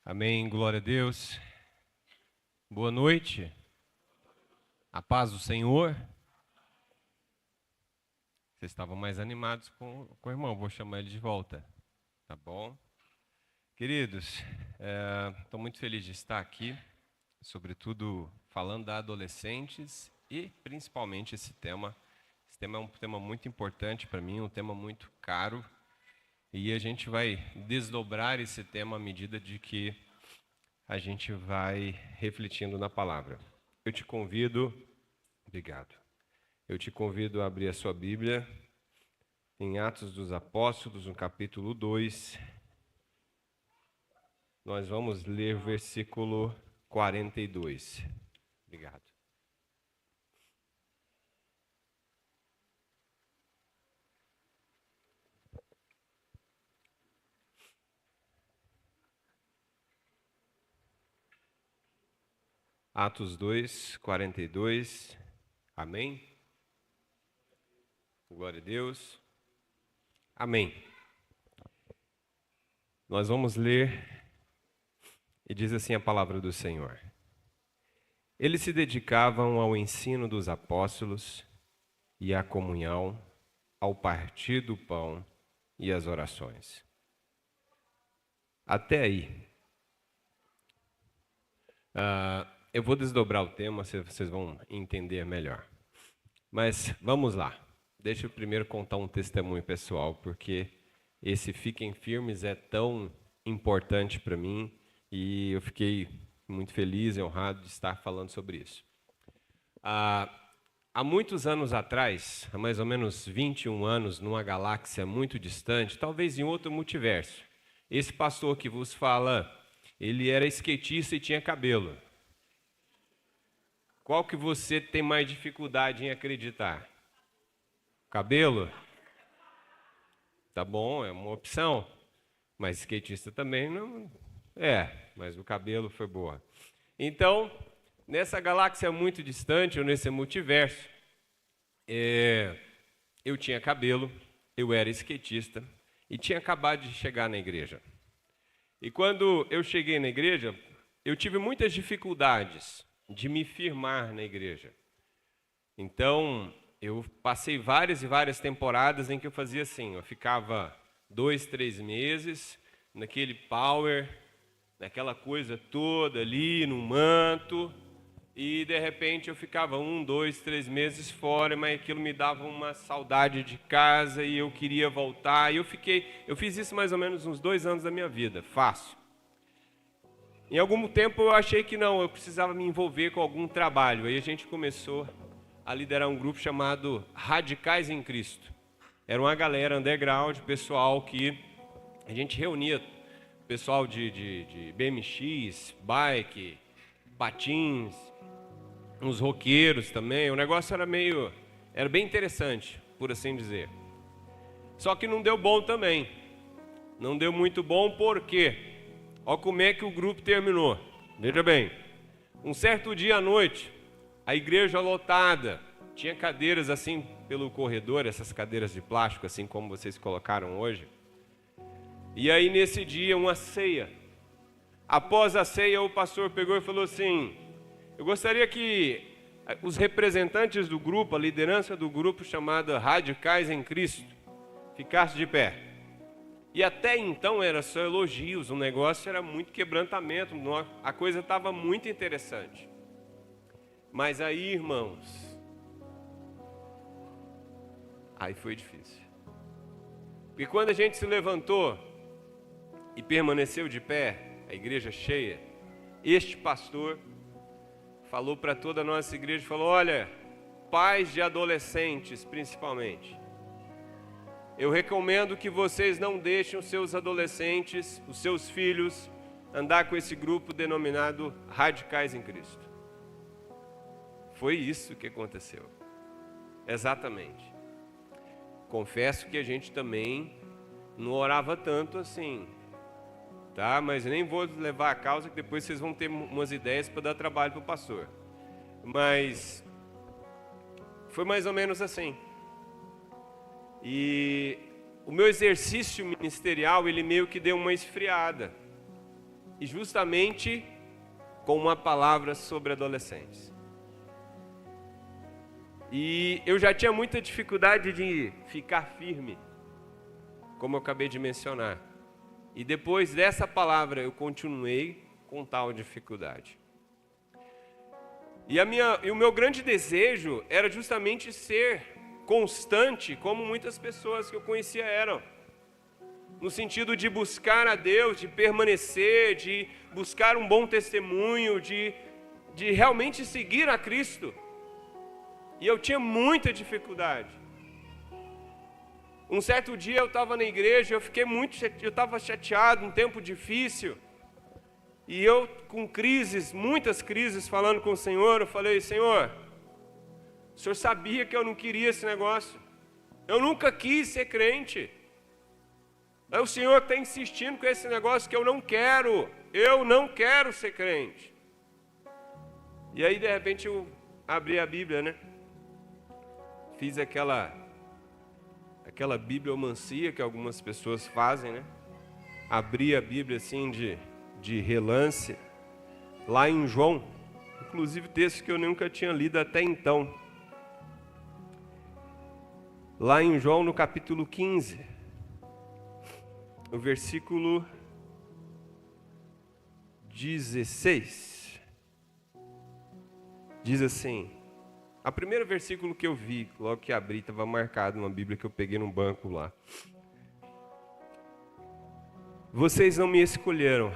Amém, glória a Deus. Boa noite. A paz do Senhor. Vocês estavam mais animados com o irmão, vou chamar ele de volta, tá bom? Queridos, estou muito feliz de estar aqui, sobretudo falando da adolescentes e principalmente esse tema. Esse tema é um tema muito importante para mim, um tema muito caro, e a gente vai desdobrar esse tema à medida de que a gente vai refletindo na palavra. Eu te convido, obrigado. Eu te convido a abrir a sua Bíblia em Atos dos Apóstolos, no capítulo 2. Nós vamos ler o versículo 42. Obrigado. Atos 2, 42. Amém? Glória a Deus. Amém. Nós vamos ler, e diz assim a palavra do Senhor. Eles se dedicavam ao ensino dos apóstolos e à comunhão, ao partir do pão e às orações. Até aí. Eu vou desdobrar o tema, vocês vão entender melhor. Mas vamos lá. Deixa eu primeiro contar um testemunho pessoal, porque esse Fiquem Firmes é tão importante para mim e eu fiquei muito feliz e honrado de estar falando sobre isso. Há muitos anos atrás, há mais ou menos 21 anos, numa galáxia muito distante, talvez em outro multiverso, esse pastor que vos fala, ele era skatista e tinha cabelo. Qual que você tem mais dificuldade em acreditar? Cabelo? Tá bom, é uma opção. Mas skatista também não... mas o cabelo foi boa. Então, nessa galáxia muito distante, ou nesse multiverso, eu tinha cabelo, eu era skatista e tinha acabado de chegar na igreja. E quando eu cheguei na igreja, eu tive muitas dificuldades de me firmar na igreja. Então, eu passei várias e várias temporadas em que eu fazia assim, eu ficava 2, 3 meses naquele power, naquela coisa toda ali, no manto, e de repente eu ficava 1, 2, 3 meses fora, mas aquilo me dava uma saudade de casa e eu queria voltar, e eu fiz isso mais ou menos uns 2 anos da minha vida, fácil. Em algum tempo eu achei que não, eu precisava me envolver com algum trabalho. Aí a gente começou a liderar um grupo chamado Radicais em Cristo. Era uma galera underground, pessoal que a gente reunia, pessoal de BMX, bike, patins, uns roqueiros também. O negócio era bem interessante, por assim dizer. Só que não deu bom também. Não deu muito bom por quê? Olha como é que o grupo terminou. Veja bem, um certo dia à noite, a igreja lotada, tinha cadeiras assim pelo corredor, essas cadeiras de plástico, assim como vocês colocaram hoje. E aí nesse dia, uma ceia. Após a ceia, o pastor pegou e falou assim, eu gostaria que os representantes do grupo, a liderança do grupo chamada Radicais em Cristo, ficassem de pé. E até então era só elogios, o negócio era muito quebrantamento, a coisa estava muito interessante. Mas aí, irmãos, aí foi difícil. Porque quando a gente se levantou e permaneceu de pé, a igreja cheia, este pastor falou para toda a nossa igreja, falou, olha, pais de adolescentes principalmente, eu recomendo que vocês não deixem os seus adolescentes, os seus filhos, andar com esse grupo denominado Radicais em Cristo. Foi isso que aconteceu. Exatamente. Confesso que a gente também não orava tanto assim, tá? Mas nem vou levar a causa, que depois vocês vão ter umas ideias para dar trabalho para o pastor. Mas foi mais ou menos assim. E o meu exercício ministerial, ele meio que deu uma esfriada. e justamente com uma palavra sobre adolescentes. E eu já tinha muita dificuldade de ficar firme, como eu acabei de mencionar. E depois dessa palavra eu continuei com tal dificuldade. E o meu grande desejo era justamente ser constante, como muitas pessoas que eu conhecia eram. No sentido de buscar a Deus, de permanecer, de buscar um bom testemunho, de realmente seguir a Cristo. E eu tinha muita dificuldade. Um certo dia eu estava na igreja, eu estava chateado, um tempo difícil. E eu com crises, muitas crises, falando com o Senhor, eu falei: Senhor, o Senhor sabia que eu não queria esse negócio. Eu nunca quis ser crente. Aí o Senhor está insistindo com esse negócio que eu não quero ser crente. E aí de repente eu abri a Bíblia, né? Fiz aquela bibliomancia que algumas pessoas fazem, né? Abri a Bíblia assim de relance, lá em João, inclusive texto que eu nunca tinha lido até então. Lá em João, no capítulo 15, no versículo 16, diz assim, o primeiro versículo que eu vi, logo que abri, estava marcado numa Bíblia que eu peguei num banco lá. Vocês não me escolheram,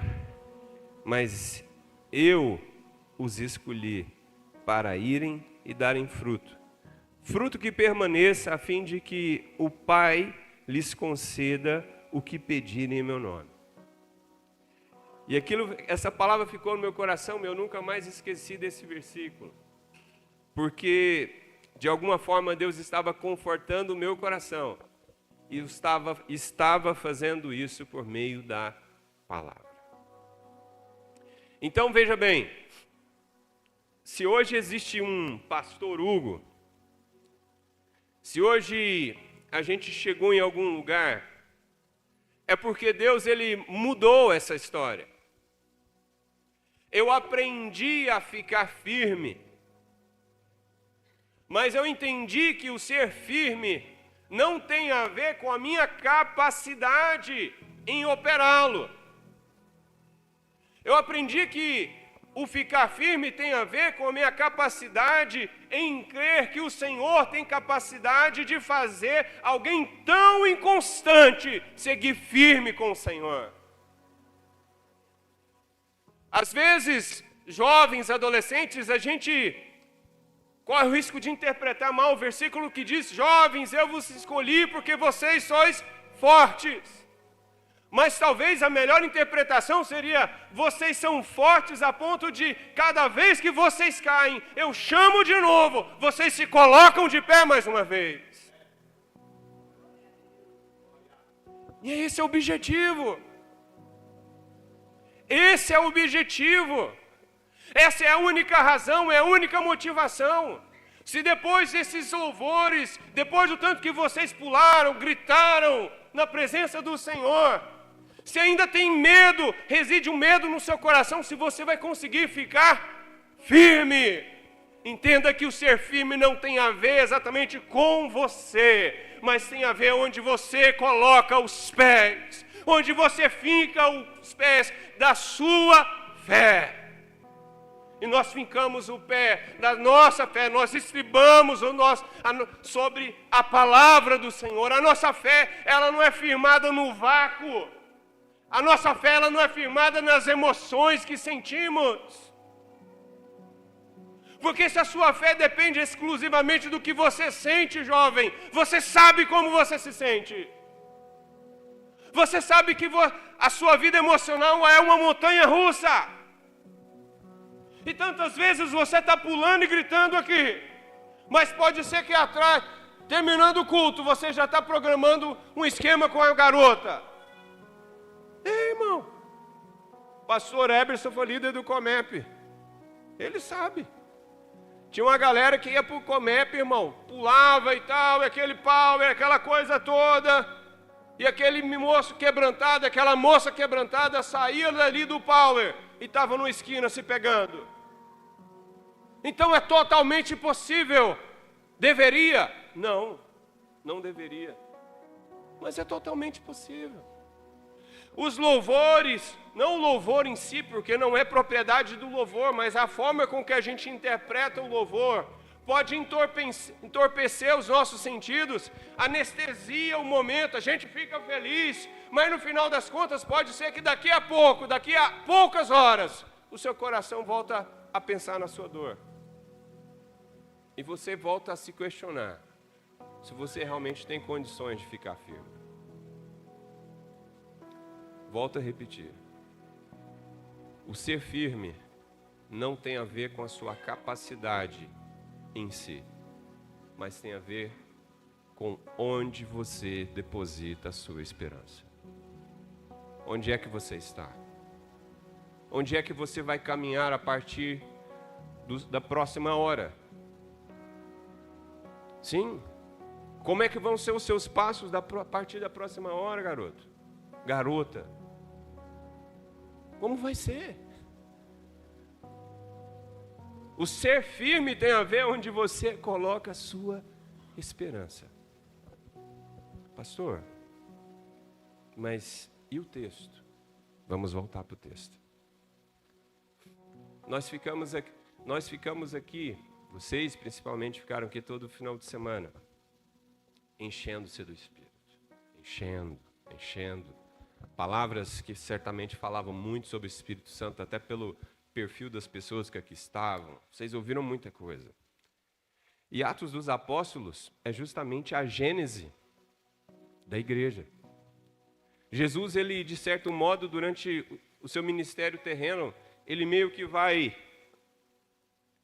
mas eu os escolhi para irem e darem fruto. Fruto que permaneça, a fim de que o Pai lhes conceda o que pedirem em meu nome. E essa palavra ficou no meu coração, eu nunca mais esqueci desse versículo. Porque, de alguma forma, Deus estava confortando o meu coração. E estava fazendo isso por meio da palavra. Então, veja bem. Se hoje existe um pastor Hugo, se hoje a gente chegou em algum lugar, é porque Deus ele mudou essa história. Eu aprendi a ficar firme. Mas eu entendi que o ser firme não tem a ver com a minha capacidade em operá-lo. Eu aprendi que o ficar firme tem a ver com a minha capacidade em crer que o Senhor tem capacidade de fazer alguém tão inconstante seguir firme com o Senhor. Às vezes, jovens, adolescentes, a gente corre o risco de interpretar mal o versículo que diz: jovens, eu vos escolhi porque vocês sois fortes. Mas talvez a melhor interpretação seria: vocês são fortes a ponto de, cada vez que vocês caem, eu chamo de novo, vocês se colocam de pé mais uma vez. E esse é o objetivo. Esse é o objetivo. Essa é a única razão, é a única motivação. Se depois desses louvores, depois do tanto que vocês pularam, gritaram na presença do Senhor, se ainda tem medo, reside um medo no seu coração, se você vai conseguir ficar firme. Entenda que o ser firme não tem a ver exatamente com você, mas tem a ver onde você coloca os pés, onde você finca os pés da sua fé. E nós fincamos o pé da nossa fé, nós estribamos sobre a palavra do Senhor. A nossa fé, ela não é firmada no vácuo. A nossa fé, ela não é firmada nas emoções que sentimos. Porque se a sua fé depende exclusivamente do que você sente, jovem, você sabe como você se sente. Você sabe que a sua vida emocional é uma montanha russa. E tantas vezes você está pulando e gritando aqui, mas pode ser que atrás, terminando o culto, você já está programando um esquema com a garota. Ei, irmão, pastor Eberson foi líder do Comep, ele sabe. Tinha uma galera que ia para o Comep, irmão, pulava e tal, e aquele pau, e aquela coisa toda. E aquele moço quebrantado, aquela moça quebrantada saía dali do power e estava numa esquina se pegando. Então é totalmente possível. Deveria? Não, não deveria. Mas é totalmente possível. Os louvores, não o louvor em si, porque não é propriedade do louvor, mas a forma com que a gente interpreta o louvor, pode entorpecer os nossos sentidos, anestesia o momento, a gente fica feliz, mas no final das contas pode ser que daqui a pouco, daqui a poucas horas, o seu coração volta a pensar na sua dor. E você volta a se questionar se você realmente tem condições de ficar firme. Volto a repetir. O ser firme não tem a ver com a sua capacidade em si, mas tem a ver com onde você deposita a sua esperança. Onde é que você está? Onde é que você vai caminhar a partir da próxima hora? Sim. Como é que vão ser os seus passos a partir da próxima hora, garoto? Garota? Como vai ser? O ser firme tem a ver onde você coloca a sua esperança. Pastor, mas e o texto? Vamos voltar para o texto. Nós ficamos aqui, vocês principalmente ficaram aqui todo final de semana, enchendo-se do Espírito, enchendo. Palavras que certamente falavam muito sobre o Espírito Santo, até pelo perfil das pessoas que aqui estavam. Vocês ouviram muita coisa. E Atos dos Apóstolos é justamente a gênese da igreja. Jesus, ele de certo modo, durante o seu ministério terreno, ele meio que vai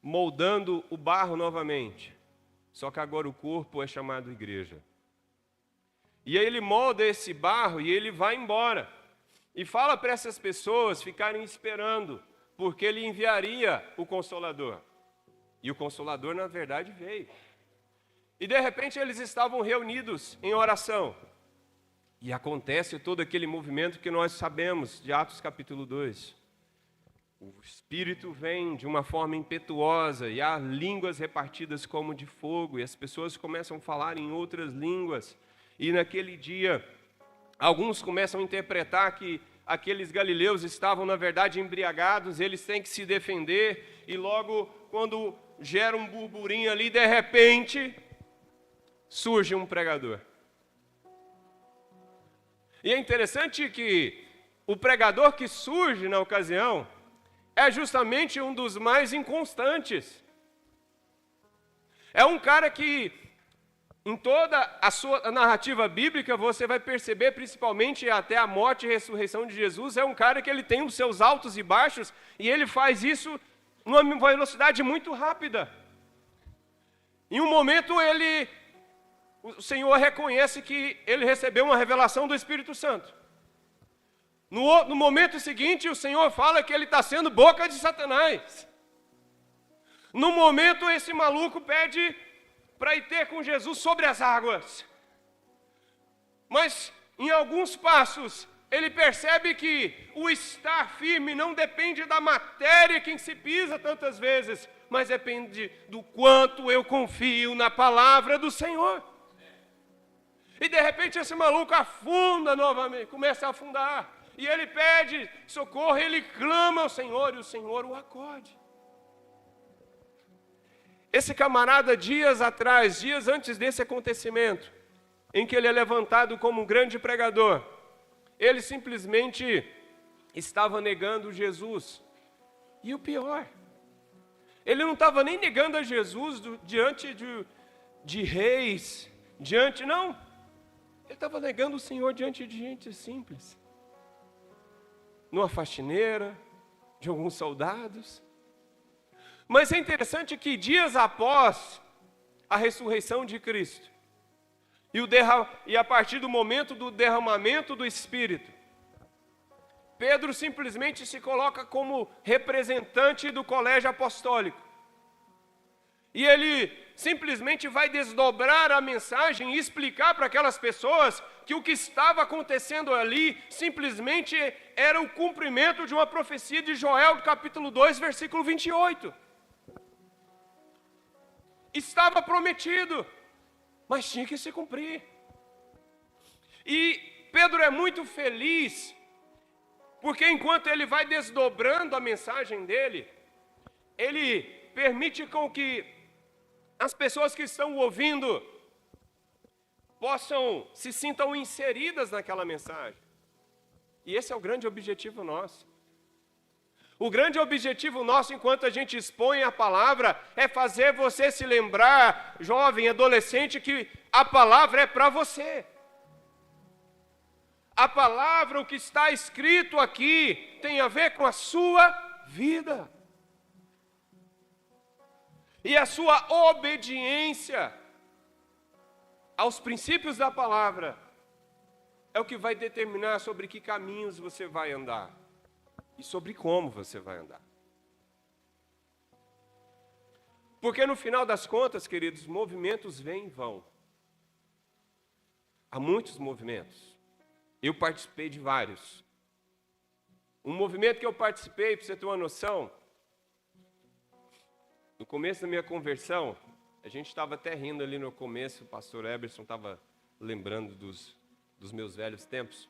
moldando o barro novamente. Só que agora o corpo é chamado igreja. E aí ele molda esse barro e ele vai embora. E fala para essas pessoas ficarem esperando, porque ele enviaria o Consolador. E o Consolador, na verdade, veio. E de repente eles estavam reunidos em oração. E acontece todo aquele movimento que nós sabemos de Atos capítulo 2. O Espírito vem de uma forma impetuosa e há línguas repartidas como de fogo. E as pessoas começam a falar em outras línguas. E naquele dia, alguns começam a interpretar que aqueles galileus estavam, na verdade, embriagados, eles têm que se defender, e logo, quando gera um burburinho ali, de repente, surge um pregador. E é interessante que o pregador que surge na ocasião é justamente um dos mais inconstantes. É um cara que, em toda a sua narrativa bíblica, você vai perceber, principalmente até a morte e ressurreição de Jesus, é um cara que ele tem os seus altos e baixos, e ele faz isso numa velocidade muito rápida. Em um momento, o Senhor reconhece que ele recebeu uma revelação do Espírito Santo. No momento seguinte, o Senhor fala que ele está sendo boca de Satanás. No momento, esse maluco pede para ir ter com Jesus sobre as águas. Mas, em alguns passos, ele percebe que o estar firme não depende da matéria que se pisa tantas vezes, mas depende do quanto eu confio na palavra do Senhor. E de repente esse maluco afunda novamente, começa a afundar. E ele pede socorro, ele clama ao Senhor e o Senhor o acode. Esse camarada, dias antes desse acontecimento, em que ele é levantado como um grande pregador, ele simplesmente estava negando Jesus. E o pior, ele não estava nem negando a Jesus diante de reis, não. Ele estava negando o Senhor diante de gente simples. Numa faxineira, de alguns soldados. Mas é interessante que dias após a ressurreição de Cristo, e a partir do momento do derramamento do Espírito, Pedro simplesmente se coloca como representante do colégio apostólico. E ele simplesmente vai desdobrar a mensagem e explicar para aquelas pessoas que o que estava acontecendo ali simplesmente era o cumprimento de uma profecia de Joel, do capítulo 2, versículo 28. Estava prometido, mas tinha que se cumprir. E Pedro é muito feliz, porque enquanto ele vai desdobrando a mensagem dele, ele permite com que as pessoas que estão ouvindo se sintam inseridas naquela mensagem. E esse é o grande objetivo nosso. O grande objetivo nosso, enquanto a gente expõe a palavra, é fazer você se lembrar, jovem, adolescente, que a palavra é para você. A palavra, o que está escrito aqui, tem a ver com a sua vida. E a sua obediência aos princípios da palavra é o que vai determinar sobre que caminhos você vai andar e sobre como você vai andar. Porque no final das contas, queridos, movimentos vêm e vão. Há muitos movimentos. Eu participei de vários. Um movimento que eu participei, para você ter uma noção, no começo da minha conversão, a gente estava até rindo ali no começo, o pastor Eberson estava lembrando dos meus velhos tempos.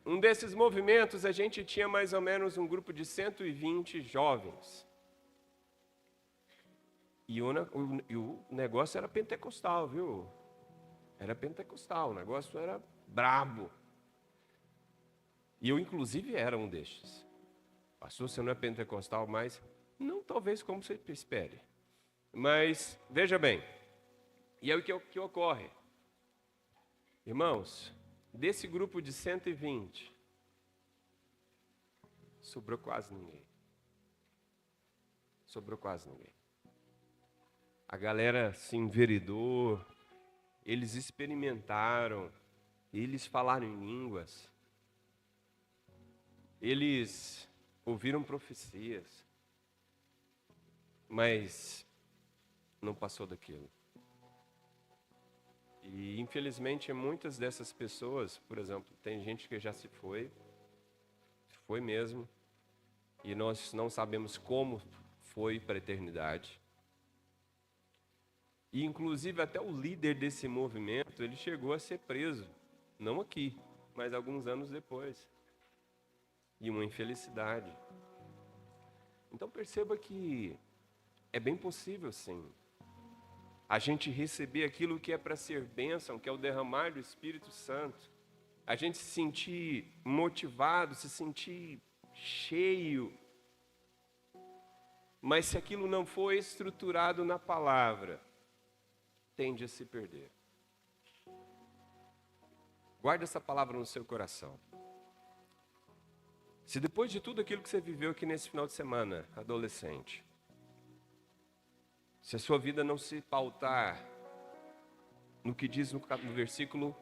Um desses movimentos, a gente tinha mais ou menos um grupo de 120 jovens. E o negócio era pentecostal, viu? Era pentecostal, o negócio era brabo. E eu, inclusive, era um destes. Pastor, você não é pentecostal, mas não talvez como você espere. Mas, veja bem, e é o que ocorre. Irmãos, desse grupo de 120, sobrou quase ninguém. Sobrou quase ninguém. A galera se enveredou, eles experimentaram, eles falaram em línguas, eles ouviram profecias, mas não passou daquilo. E infelizmente muitas dessas pessoas, por exemplo, tem gente que já se foi mesmo, e nós não sabemos como foi para a eternidade. E inclusive até o líder desse movimento, ele chegou a ser preso, não aqui, mas alguns anos depois. E uma infelicidade. Então perceba que é bem possível, sim, a gente receber aquilo que é para ser bênção, que é o derramar do Espírito Santo. A gente se sentir motivado, se sentir cheio. Mas se aquilo não for estruturado na palavra, tende a se perder. Guarde essa palavra no seu coração. Se depois de tudo aquilo que você viveu aqui nesse final de semana, adolescente, se a sua vida não se pautar no que diz no versículo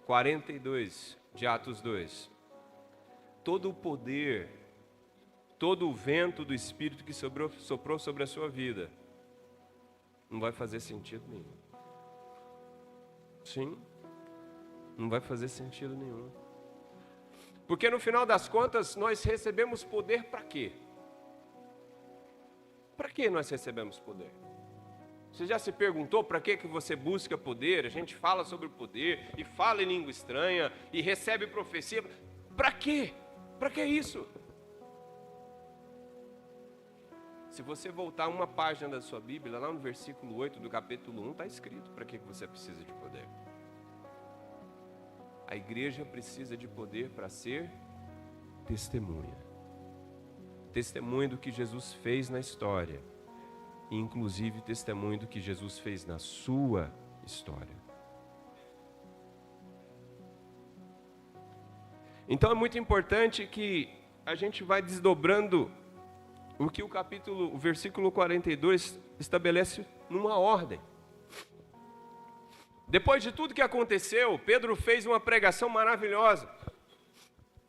42 de Atos 2, todo o poder, todo o vento do Espírito que soprou sobre a sua vida, não vai fazer sentido nenhum. Sim, não vai fazer sentido nenhum. Porque no final das contas, nós recebemos poder para quê? Para que nós recebemos poder? Você já se perguntou para que você busca poder? A gente fala sobre o poder, e fala em língua estranha, e recebe profecia. Para quê? Para que isso? Se você voltar uma página da sua Bíblia, lá no versículo 8 do capítulo 1, está escrito para que você precisa de poder. A igreja precisa de poder para ser testemunha. Testemunho do que Jesus fez na história. E inclusive testemunho do que Jesus fez na sua história. Então é muito importante que a gente vai desdobrando o que o versículo 42 estabelece numa ordem. Depois de tudo que aconteceu, Pedro fez uma pregação maravilhosa.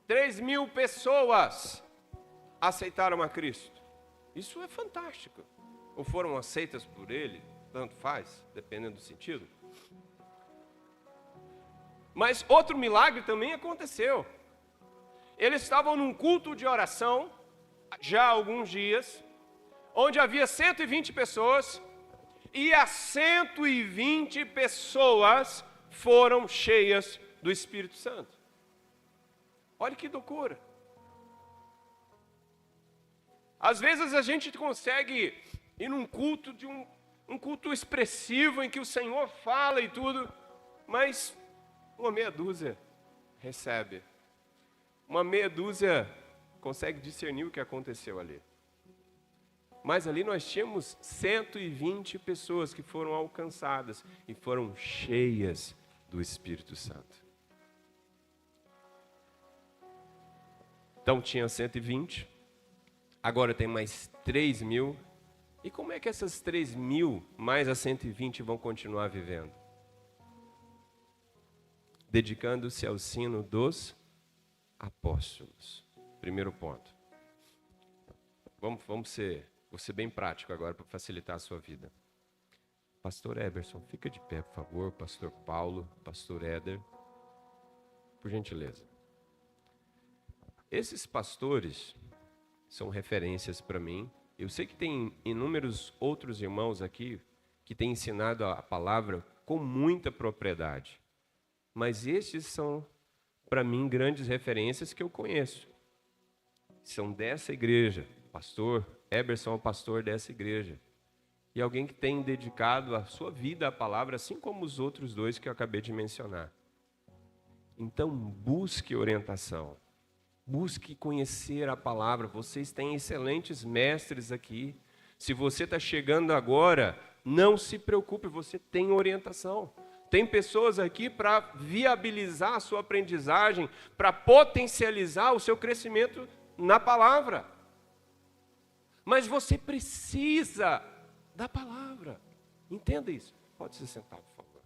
3.000 pessoas aceitaram a Cristo. Isso é fantástico. Ou foram aceitas por ele, tanto faz, dependendo do sentido. Mas outro milagre também aconteceu. Eles estavam num culto de oração, já há alguns dias, onde havia 120 pessoas, e as 120 pessoas foram cheias do Espírito Santo. Olha que loucura. Às vezes a gente consegue ir num culto um culto expressivo em que o Senhor fala e tudo, mas uma meia dúzia recebe. Uma meia dúzia consegue discernir o que aconteceu ali. Mas ali nós tínhamos 120 pessoas que foram alcançadas e foram cheias do Espírito Santo. Então tinha 120, agora tem mais 3.000. E como é que essas 3.000 mais as 120 vão continuar vivendo? Dedicando-se ao ensino dos apóstolos. Primeiro ponto. Vou ser bem prático agora para facilitar a sua vida. Pastor Eberson, fica de pé, por favor. Pastor Paulo, Pastor Éder, por gentileza. Esses pastores são referências para mim. Eu sei que tem inúmeros outros irmãos aqui que têm ensinado a palavra com muita propriedade. Mas estes são, para mim, grandes referências que eu conheço. São dessa igreja. Pastor Eberson é o pastor dessa igreja. E alguém que tem dedicado a sua vida à palavra, assim como os outros dois que eu acabei de mencionar. Então, busque orientação. Busque conhecer a palavra. Vocês têm excelentes mestres aqui. Se você está chegando agora, não se preocupe, você tem orientação. Tem pessoas aqui para viabilizar a sua aprendizagem, para potencializar o seu crescimento na palavra. Mas você precisa da palavra. Entenda isso. Pode se sentar, por favor.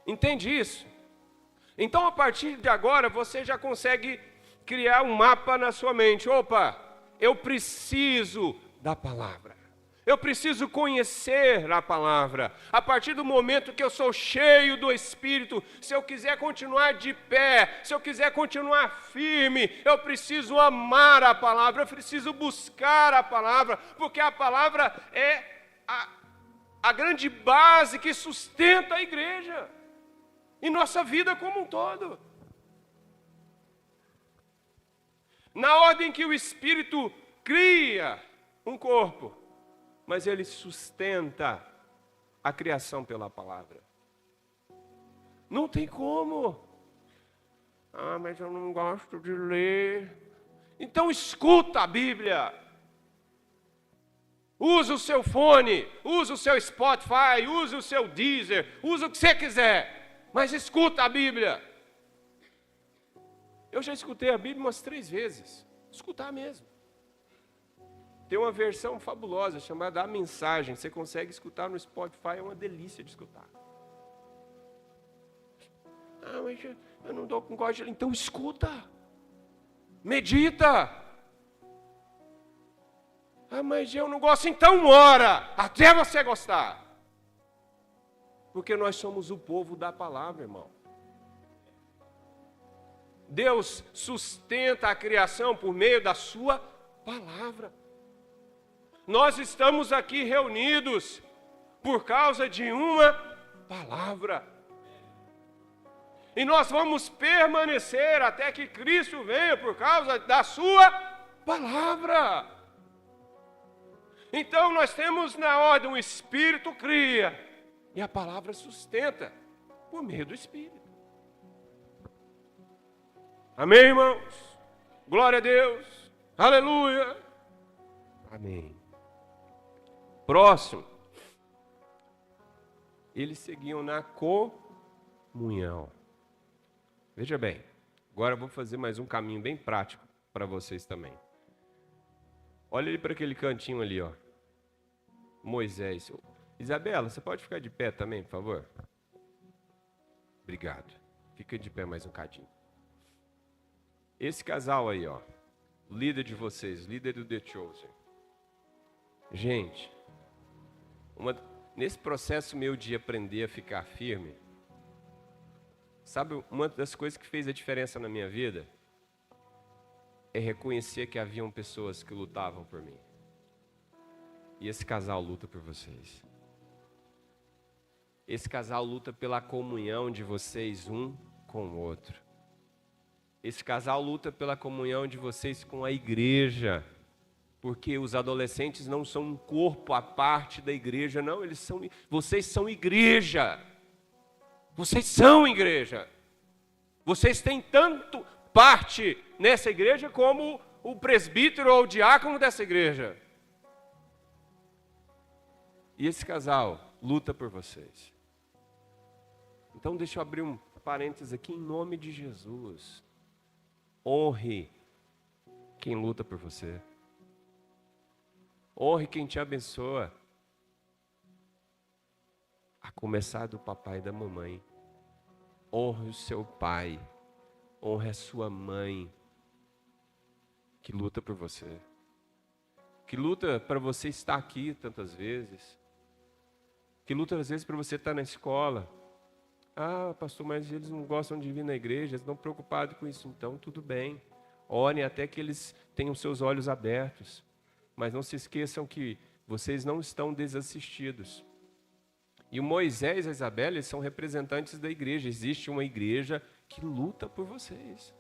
Entende isso? Então, a partir de agora, você já consegue criar um mapa na sua mente. Opa, eu preciso da palavra. Eu preciso conhecer a palavra. A partir do momento que eu sou cheio do Espírito, se eu quiser continuar de pé, se eu quiser continuar firme, eu preciso amar a palavra, eu preciso buscar a palavra, porque a palavra é a grande base que sustenta a igreja e nossa vida como um todo. Na ordem que o Espírito cria um corpo, mas ele sustenta a criação pela palavra. Não tem como. Ah, mas eu não gosto de ler. Então escuta a Bíblia. Usa o seu fone, usa o seu Spotify, usa o seu Deezer, usa o que você quiser, mas escuta a Bíblia. Eu já escutei a Bíblia umas 3 vezes. Escutar mesmo. Tem uma versão fabulosa chamada A Mensagem. Você consegue escutar no Spotify, é uma delícia de escutar. Ah, mas eu não gosto de ler. Então escuta. Medita. Ah, mas eu não gosto. Então ora, até você gostar. Porque nós somos o povo da palavra, irmão. Deus sustenta a criação por meio da sua palavra. Nós estamos aqui reunidos por causa de uma palavra. E nós vamos permanecer até que Cristo venha por causa da sua palavra. Então nós temos na ordem o Espírito cria e a palavra sustenta por meio do Espírito. Amém, irmãos? Glória a Deus. Aleluia. Amém. Próximo. Eles seguiam na comunhão. Veja bem, agora eu vou fazer mais um caminho bem prático para vocês também. Olha ali para aquele cantinho ali, ó. Moisés. Isabela, você pode ficar de pé também, por favor? Obrigado. Fica de pé mais um cadinho. Esse casal aí, ó. Líder de vocês, líder do The Chosen. Gente, nesse processo meu de aprender a ficar firme, Sabe, uma das coisas que fez a diferença na minha vida é reconhecer que haviam pessoas que lutavam por mim. E esse casal luta por vocês. Esse casal luta pela comunhão de vocês um com o outro. Esse casal luta pela comunhão de vocês com a igreja. Porque os adolescentes não são um corpo à parte da igreja, não. Vocês são igreja. Vocês são igreja. Vocês têm tanto parte nessa igreja como o presbítero ou o diácono dessa igreja. E esse casal luta por vocês. Então deixa eu abrir um parênteses aqui em nome de Jesus. Honre quem luta por você. Honre quem te abençoa. A começar do papai e da mamãe. Honre o seu pai. Honre a sua mãe. Que luta por você. Que luta para você estar aqui tantas vezes. Que luta às vezes para você estar na escola. Ah, pastor, mas eles não gostam de vir na igreja, eles estão preocupados com isso. Então, tudo bem. Orem até que eles tenham seus olhos abertos. Mas não se esqueçam que vocês não estão desassistidos. E o Moisés e a Isabela, eles são representantes da igreja. Existe uma igreja que luta por vocês.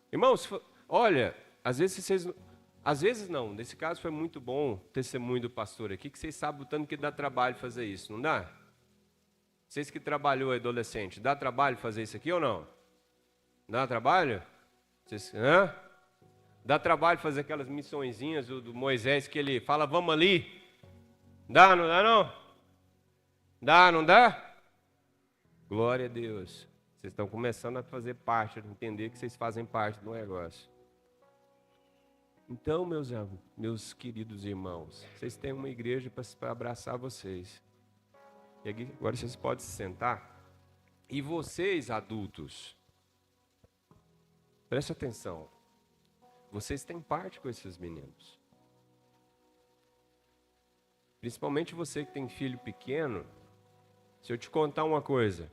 Irmãos, olha, às vezes não, nesse caso foi muito bom o testemunho do pastor aqui, que vocês sabem o tanto que dá trabalho fazer isso, não dá? Vocês que trabalhou adolescente, dá trabalho fazer isso aqui ou não? Dá trabalho? Dá trabalho fazer aquelas missõezinhas do Moisés que ele fala, vamos ali? Dá, não dá não? Dá, não dá? Glória a Deus. Vocês estão começando a fazer parte, a entender que vocês fazem parte do negócio. Então, meus queridos irmãos, vocês têm uma igreja para abraçar vocês. E agora vocês podem se sentar. E vocês, adultos, preste atenção. Vocês têm parte com esses meninos. Principalmente você que tem filho pequeno. Se eu te contar uma coisa.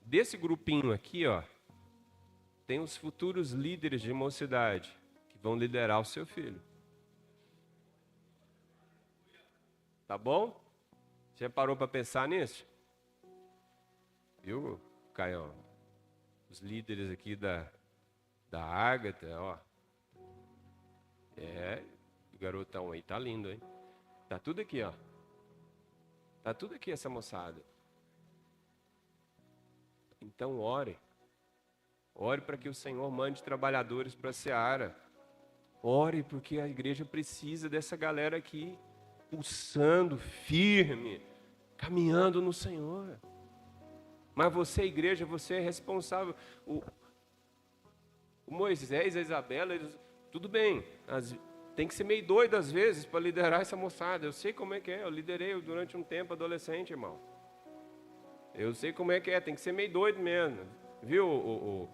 Desse grupinho aqui, ó, tem os futuros líderes de mocidade que vão liderar o seu filho. Tá bom? Você parou para pensar nisso? Viu, Caião? Os líderes aqui da Ágata, ó. O garotão aí tá lindo, hein? Tá tudo aqui, ó. Tá tudo aqui essa moçada. Então ore. Ore para que o Senhor mande trabalhadores para a seara. Ore porque a igreja precisa dessa galera aqui, pulsando, firme, caminhando no Senhor. Mas você, igreja, você é responsável. O Moisés, a Isabela, tudo bem, tem que ser meio doido às vezes para liderar essa moçada. Eu sei como é que é, eu liderei durante um tempo adolescente, irmão. Eu sei como é que é, tem que ser meio doido mesmo. Viu,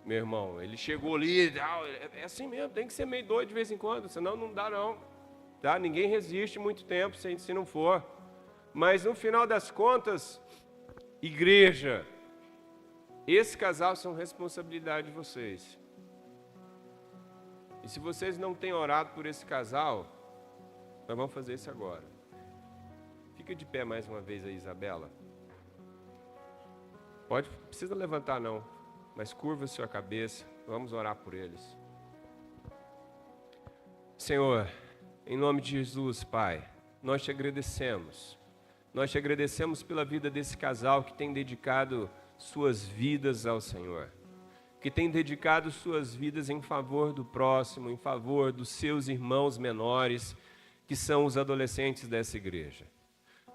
meu irmão? Ele chegou ali, é assim mesmo, tem que ser meio doido de vez em quando, senão não dá não. Tá? Ninguém resiste muito tempo se não for. Mas no final das contas, igreja, esse casal são responsabilidade de vocês. E se vocês não têm orado por esse casal, nós vamos fazer isso agora. Fica de pé mais uma vez aí, Isabela. Não precisa levantar não, mas curva a sua cabeça, vamos orar por eles. Senhor, em nome de Jesus, Pai, nós te agradecemos. Nós te agradecemos pela vida desse casal que tem dedicado suas vidas ao Senhor. Que tem dedicado suas vidas em favor do próximo, em favor dos seus irmãos menores, que são os adolescentes dessa igreja.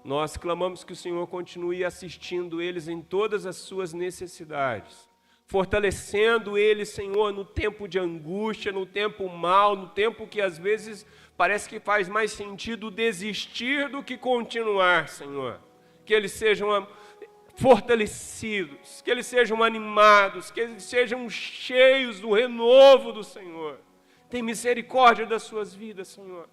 Nós clamamos que o Senhor continue assistindo eles em todas as suas necessidades, fortalecendo eles, Senhor, no tempo de angústia, no tempo mau, no tempo que às vezes parece que faz mais sentido desistir do que continuar, Senhor. Que eles sejam fortalecidos, que eles sejam animados, que eles sejam cheios do renovo do Senhor. Tem misericórdia das suas vidas, Senhor.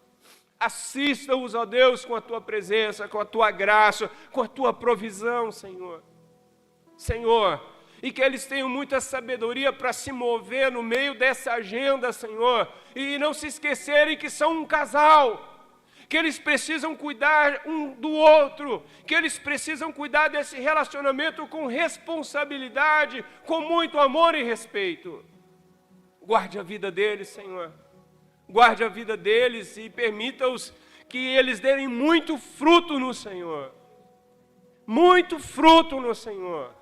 Assista-os, ó Deus, com a tua presença, com a tua graça, com a tua provisão, Senhor. Senhor, e que eles tenham muita sabedoria para se mover no meio dessa agenda, Senhor, e não se esquecerem que são um casal, que eles precisam cuidar um do outro, que eles precisam cuidar desse relacionamento com responsabilidade, com muito amor e respeito. Guarde a vida deles, Senhor. Guarde a vida deles e permita-os que eles deem muito fruto no Senhor. Muito fruto no Senhor.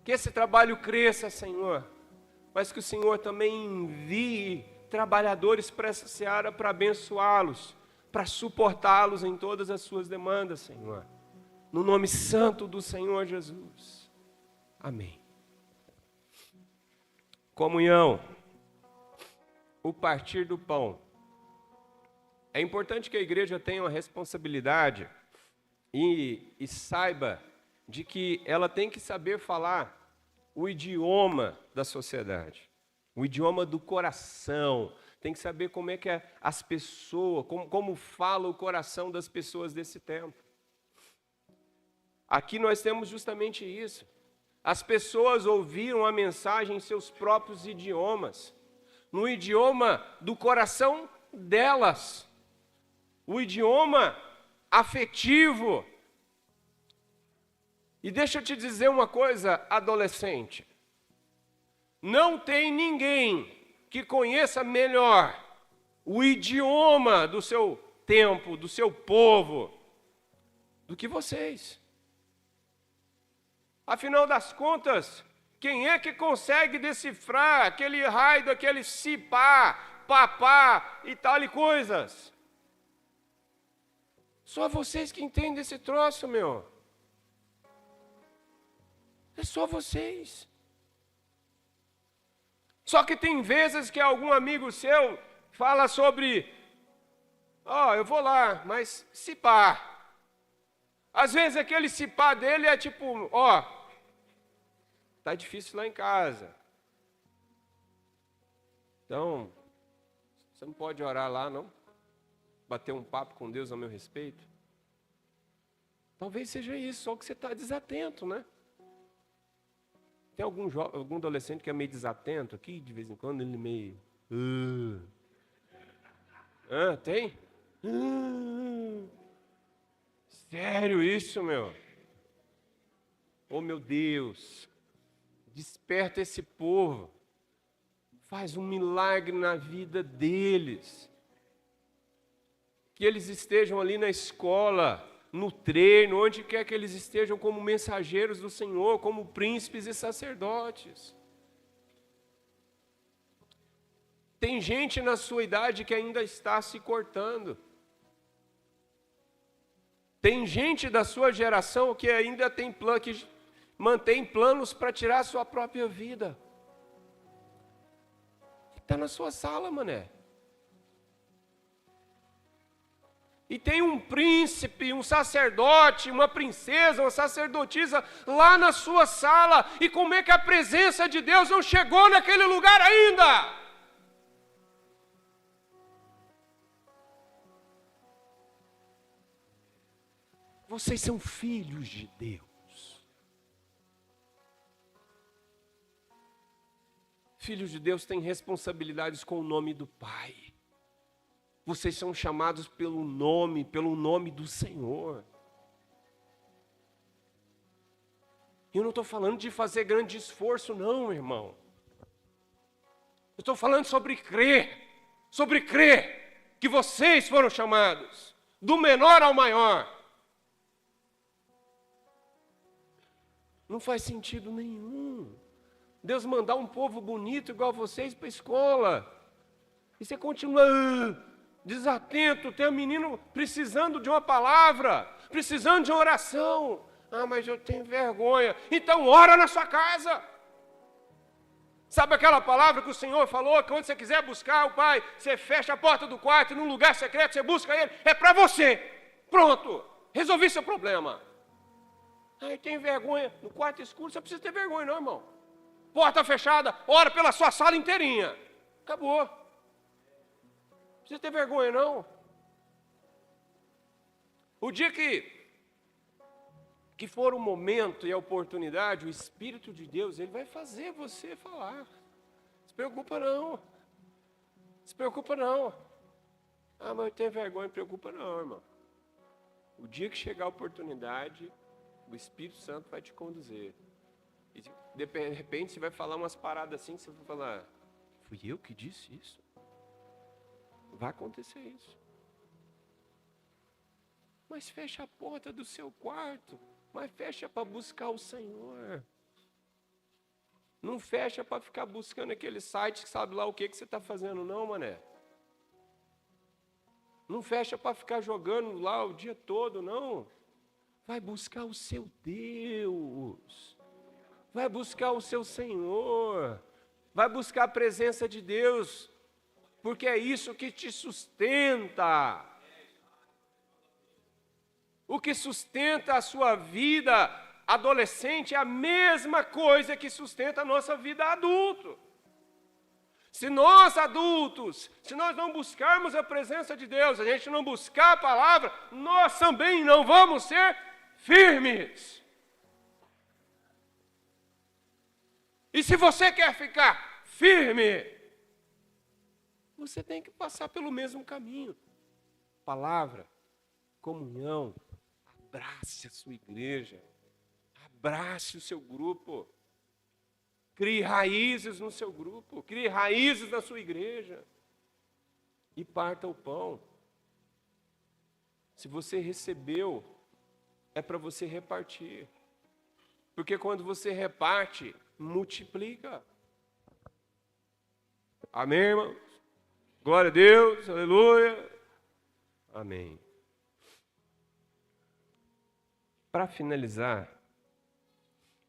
Que esse trabalho cresça, Senhor. Mas que o Senhor também envie trabalhadores para essa seara para abençoá-los, para suportá-los em todas as suas demandas, Senhor. No nome santo do Senhor Jesus. Amém. Comunhão. O partir do pão. É importante que a igreja tenha uma responsabilidade e saiba de que ela tem que saber falar o idioma da sociedade, o idioma do coração. Tem que saber como é que as pessoas, como fala o coração das pessoas desse tempo. Aqui nós temos justamente isso. As pessoas ouviram a mensagem em seus próprios idiomas, no idioma do coração delas, o idioma afetivo. E deixa eu te dizer uma coisa, adolescente. Não tem ninguém que conheça melhor o idioma do seu tempo, do seu povo, do que vocês. Afinal das contas, quem é que consegue decifrar aquele raio, aquele cipá, papá e tal e coisas? Só vocês que entendem esse troço, meu. É só vocês. Só que tem vezes que algum amigo seu fala sobre, eu vou lá, mas cipá. Às vezes aquele cipá dele é tipo, tá difícil lá em casa. Então, você não pode orar lá, não? Bater um papo com Deus a meu respeito? Talvez seja isso, só que você está desatento, né? Tem algum adolescente que é meio desatento aqui, de vez em quando, ele meio... Tem? Sério isso, meu? Oh, meu Deus! Desperta esse povo. Faz um milagre na vida deles. Que eles estejam ali na escola, no treino, onde quer que eles estejam como mensageiros do Senhor, como príncipes e sacerdotes. Tem gente na sua idade que ainda está se cortando. Tem gente da sua geração que ainda que mantém planos para tirar a sua própria vida. Está na sua sala, mané. E tem um príncipe, um sacerdote, uma princesa, uma sacerdotisa lá na sua sala. E como é que a presença de Deus não chegou naquele lugar ainda? Vocês são filhos de Deus. Filhos de Deus têm responsabilidades com o nome do Pai. Vocês são chamados pelo nome do Senhor. Eu não estou falando de fazer grande esforço, não, irmão. Eu estou falando sobre crer que vocês foram chamados, do menor ao maior. Não faz sentido nenhum Deus mandar um povo bonito igual vocês para a escola. E você continua desatento, tem um menino precisando de uma palavra, precisando de uma oração. Mas eu tenho vergonha. Então ora na sua casa. Sabe aquela palavra que o Senhor falou, que quando você quiser buscar o Pai, você fecha a porta do quarto e num lugar secreto você busca Ele, é para você. Pronto, resolvi seu problema. Tem vergonha, no quarto escuro, você não precisa ter vergonha não, irmão. Porta fechada, ora pela sua sala inteirinha. Acabou. Não precisa ter vergonha não. O dia que que for o momento e a oportunidade, o Espírito de Deus, Ele vai fazer você falar. Não se preocupa não. Se preocupa não. Ah, mas eu tenho vergonha, não preocupa não, irmão. O dia que chegar a oportunidade, o Espírito Santo vai te conduzir. E de repente você vai falar umas paradas assim, que você vai falar, fui eu que disse isso? Vai acontecer isso. Mas fecha a porta do seu quarto. Mas fecha para buscar o Senhor. Não fecha para ficar buscando aquele site que sabe lá o que você está fazendo, não, mané. Não fecha para ficar jogando lá o dia todo, não. Vai buscar o seu Deus. Vai buscar o seu Senhor. Vai buscar a presença de Deus. Porque é isso que te sustenta. O que sustenta a sua vida adolescente é a mesma coisa que sustenta a nossa vida adulto. Se nós adultos, se nós não buscarmos a presença de Deus, a gente não buscar a palavra, nós também não vamos ser firmes. E se você quer ficar firme, você tem que passar pelo mesmo caminho. Palavra, comunhão, abrace a sua igreja, abrace o seu grupo, crie raízes no seu grupo, crie raízes na sua igreja e parta o pão. Se você recebeu, é para você repartir, porque quando você reparte, multiplica. Amém, irmãos? Glória a Deus, aleluia. Amém. Para finalizar,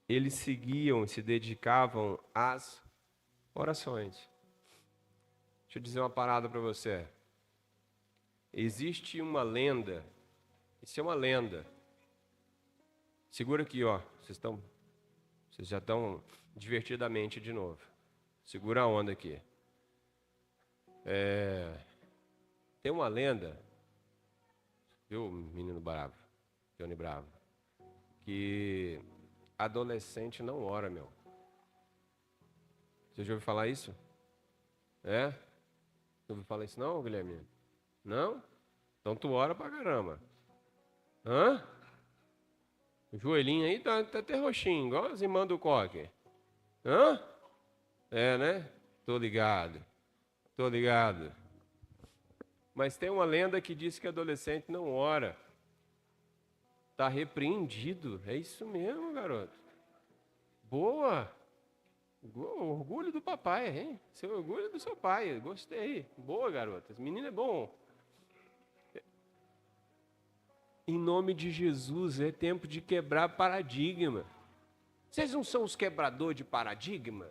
eles seguiam e se dedicavam às orações. Deixa eu dizer uma parada para você. Existe uma lenda, isso é uma lenda. Segura aqui, ó. Vocês já estão divertidamente de novo. Segura a onda aqui. Tem uma lenda, viu, menino bravo, Johnny Bravo, que adolescente não ora, meu. Você já ouviu falar isso? Não ouviu falar isso não, Guilherme? Não? Então tu ora pra caramba. O joelhinho aí tá até roxinho, igual as irmãs do coque. Né? Tô ligado. Mas tem uma lenda que diz que adolescente não ora. Está repreendido. É isso mesmo, garoto. Boa. Orgulho do papai, hein? Seu orgulho do seu pai. Gostei. Boa, garota. Esse menino é bom. Em nome de Jesus, é tempo de quebrar paradigma. Vocês não são os quebradores de paradigma?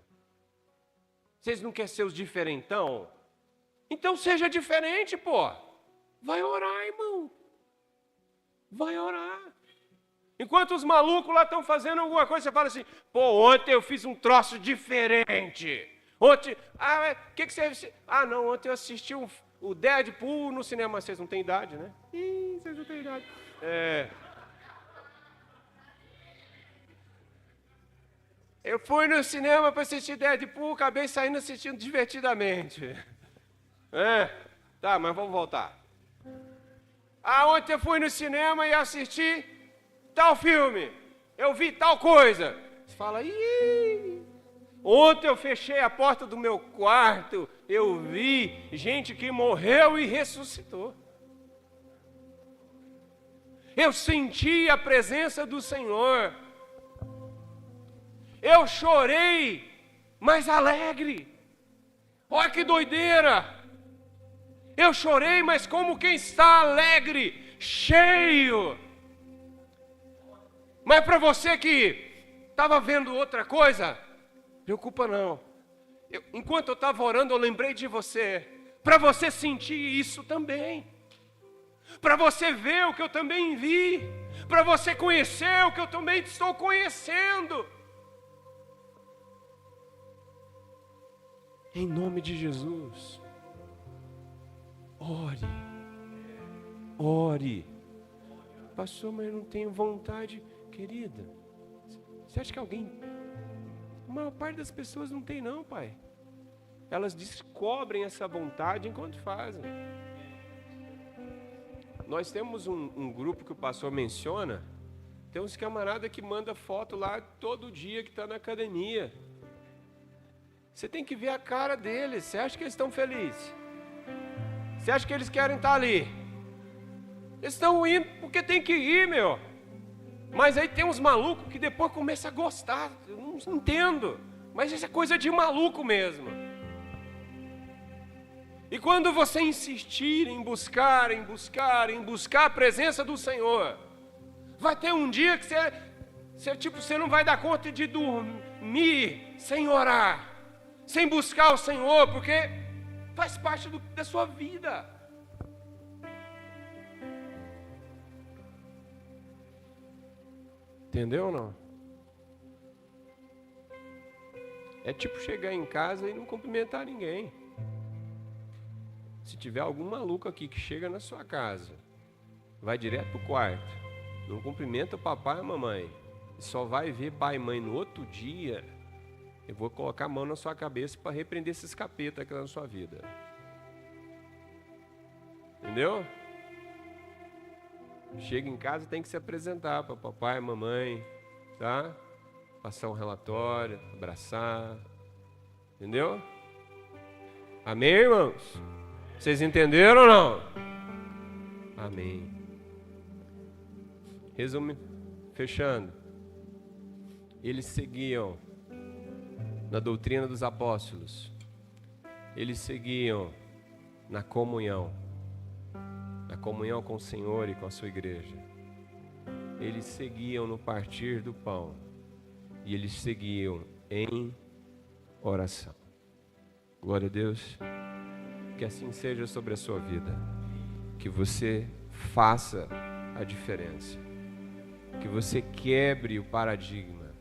Vocês não querem ser os diferentão? Então seja diferente, pô. Vai orar, irmão. Vai orar. Enquanto os malucos lá estão fazendo alguma coisa, você fala assim, pô, ontem eu fiz um troço diferente. Ontem, que você... não, ontem eu assisti o Deadpool no cinema. Vocês não têm idade, né? Vocês não têm idade. Eu fui no cinema para assistir Deadpool, acabei saindo assistindo divertidamente. Tá, mas vamos voltar. Ontem eu fui no cinema e assisti tal filme. Eu vi tal coisa. Você fala, ontem eu fechei a porta do meu quarto, eu vi gente que morreu e ressuscitou. Eu senti a presença do Senhor. Eu chorei, mas alegre. Olha que doideira. Eu chorei, mas como quem está alegre, cheio. Mas para você que estava vendo outra coisa, preocupa não. Enquanto eu estava orando, eu lembrei de você. Para você sentir isso também. Para você ver o que eu também vi. Para você conhecer o que eu também estou conhecendo. Em nome de Jesus. Ore. Pastor, mas eu não tenho vontade. Querida, você acha que alguém... A maior parte das pessoas não tem não, pai. Elas descobrem essa vontade enquanto fazem. Nós temos um grupo que o pastor menciona. Tem uns camaradas que mandam foto lá todo dia que está na academia. Você tem que ver a cara deles. Você acha que eles estão felizes? Você acha que eles querem estar ali? Eles estão indo porque tem que ir, meu. Mas aí tem uns malucos que depois começam a gostar. Eu não entendo. Mas isso é coisa de maluco mesmo. E quando você insistir em buscar a presença do Senhor, vai ter um dia que você não vai dar conta de dormir sem orar, sem buscar o Senhor, porque faz parte da sua vida. Entendeu ou não? É tipo chegar em casa e não cumprimentar ninguém. Se tiver algum maluco aqui que chega na sua casa, vai direto pro quarto, não cumprimenta o papai e a mamãe, e só vai ver pai e mãe no outro dia, eu vou colocar a mão na sua cabeça para repreender esses capetas aqui na sua vida. Entendeu? Chega em casa e tem que se apresentar para papai e mamãe, tá? Passar um relatório, abraçar. Entendeu? Amém, irmãos? Vocês entenderam ou não? Amém. Resumo, fechando. Eles seguiam na doutrina dos apóstolos. Eles seguiam na comunhão com o Senhor e com a sua igreja. Eles seguiam no partir do pão. E eles seguiam em oração. Glória a Deus. Que assim seja sobre a sua vida. Que você faça a diferença. Que você quebre o paradigma.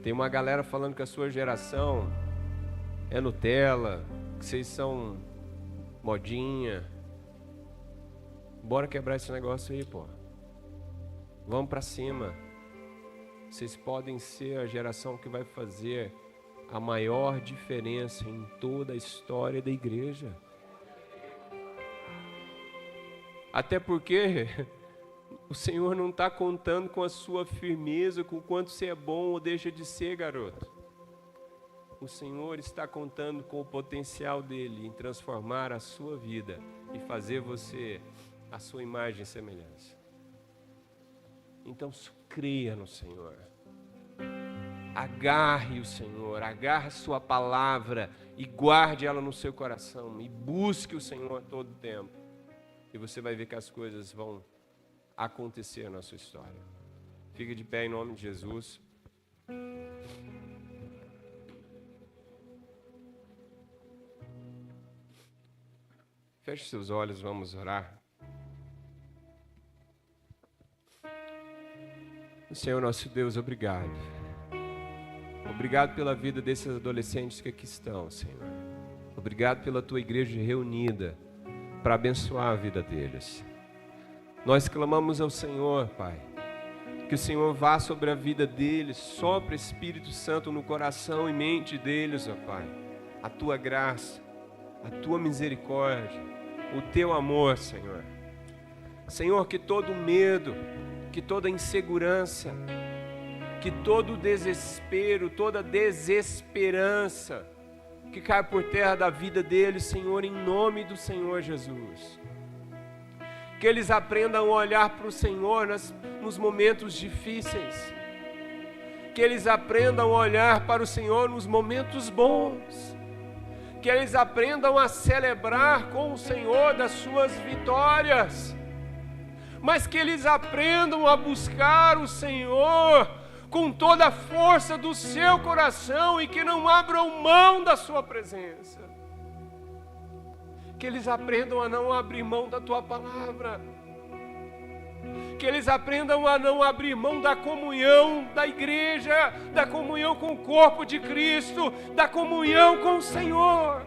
Tem uma galera falando que a sua geração é Nutella, que vocês são modinha. Bora quebrar esse negócio aí, pô. Vamos pra cima. Vocês podem ser a geração que vai fazer a maior diferença em toda a história da igreja. Até porque o Senhor não está contando com a sua firmeza, com o quanto você é bom ou deixa de ser, garoto. O Senhor está contando com o potencial dele em transformar a sua vida e fazer você a sua imagem e semelhança. Então creia no Senhor. Agarre o Senhor, agarre a sua palavra e guarde ela no seu coração e busque o Senhor todo o tempo. E você vai ver que as coisas vão acontecer na sua história. Fica de pé em nome de Jesus. Feche seus olhos, vamos orar. Senhor nosso Deus, obrigado. Obrigado pela vida desses adolescentes que aqui estão, Senhor. Obrigado pela tua igreja reunida para abençoar a vida deles. Nós clamamos ao Senhor, Pai, que o Senhor vá sobre a vida deles, sopra Espírito Santo no coração e mente deles, ó Pai. A tua graça, a tua misericórdia, o teu amor, Senhor. Senhor, que todo medo, que toda insegurança, que todo desespero, toda desesperança, que caia por terra da vida deles, Senhor, em nome do Senhor Jesus. Que eles aprendam a olhar para o Senhor nos momentos difíceis. Que eles aprendam a olhar para o Senhor nos momentos bons. Que eles aprendam a celebrar com o Senhor das suas vitórias. Mas que eles aprendam a buscar o Senhor com toda a força do seu coração e que não abram mão da sua presença. Que eles aprendam a não abrir mão da tua palavra. Que eles aprendam a não abrir mão da comunhão da igreja, da comunhão com o corpo de Cristo, da comunhão com o Senhor.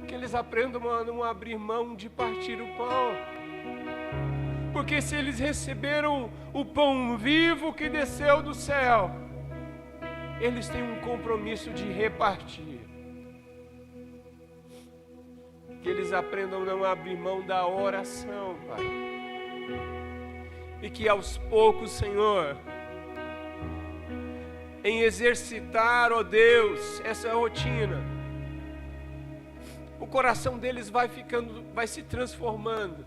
Que eles aprendam a não abrir mão de partir o pão. Porque se eles receberam o pão vivo que desceu do céu, eles têm um compromisso de repartir. Que eles aprendam a não abrir mão da oração, Pai. E que aos poucos, Senhor, em exercitar, ó Deus, essa rotina, o coração deles vai se transformando,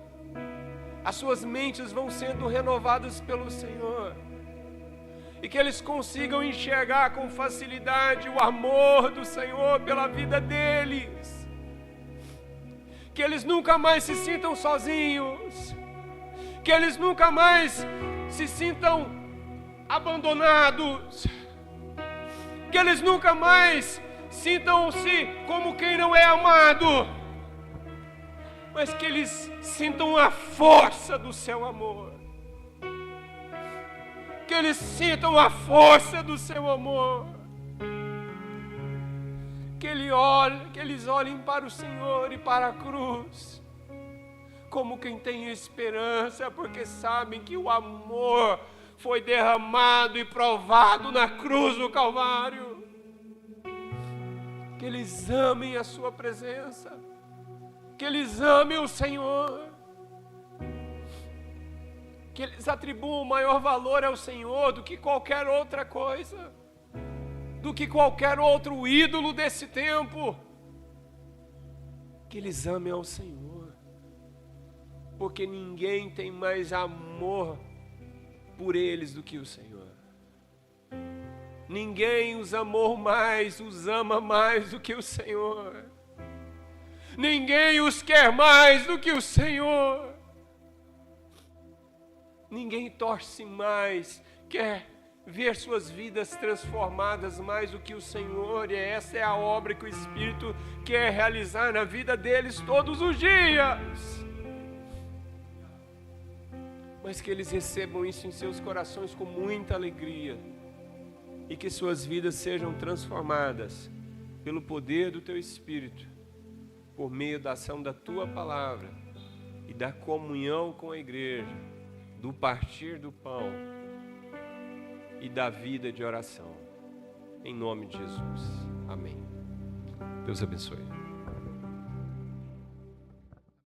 as suas mentes vão sendo renovadas pelo Senhor, e que eles consigam enxergar com facilidade o amor do Senhor pela vida deles, que eles nunca mais se sintam sozinhos, que eles nunca mais se sintam abandonados, que eles nunca mais sintam-se como quem não é amado, mas que eles sintam a força do seu amor, que eles sintam a força do seu amor, que eles olhem para o Senhor e para a cruz, como quem tem esperança, porque sabem que o amor foi derramado e provado na cruz do Calvário. Que eles amem a sua presença, que eles amem o Senhor, que eles atribuam maior valor ao Senhor do que qualquer outra coisa, do que qualquer outro ídolo desse tempo. Que eles amem ao Senhor, porque ninguém tem mais amor por eles do que o Senhor. Ninguém os amou mais, os ama mais do que o Senhor. Ninguém os quer mais do que o Senhor. Ninguém torce mais, quer ver suas vidas transformadas mais do que o Senhor. E essa é a obra que o Espírito quer realizar na vida deles todos os dias. Mas que eles recebam isso em seus corações com muita alegria, e que suas vidas sejam transformadas pelo poder do Teu Espírito, por meio da ação da Tua Palavra e da comunhão com a igreja, do partir do pão e da vida de oração. Em nome de Jesus. Amém. Deus abençoe.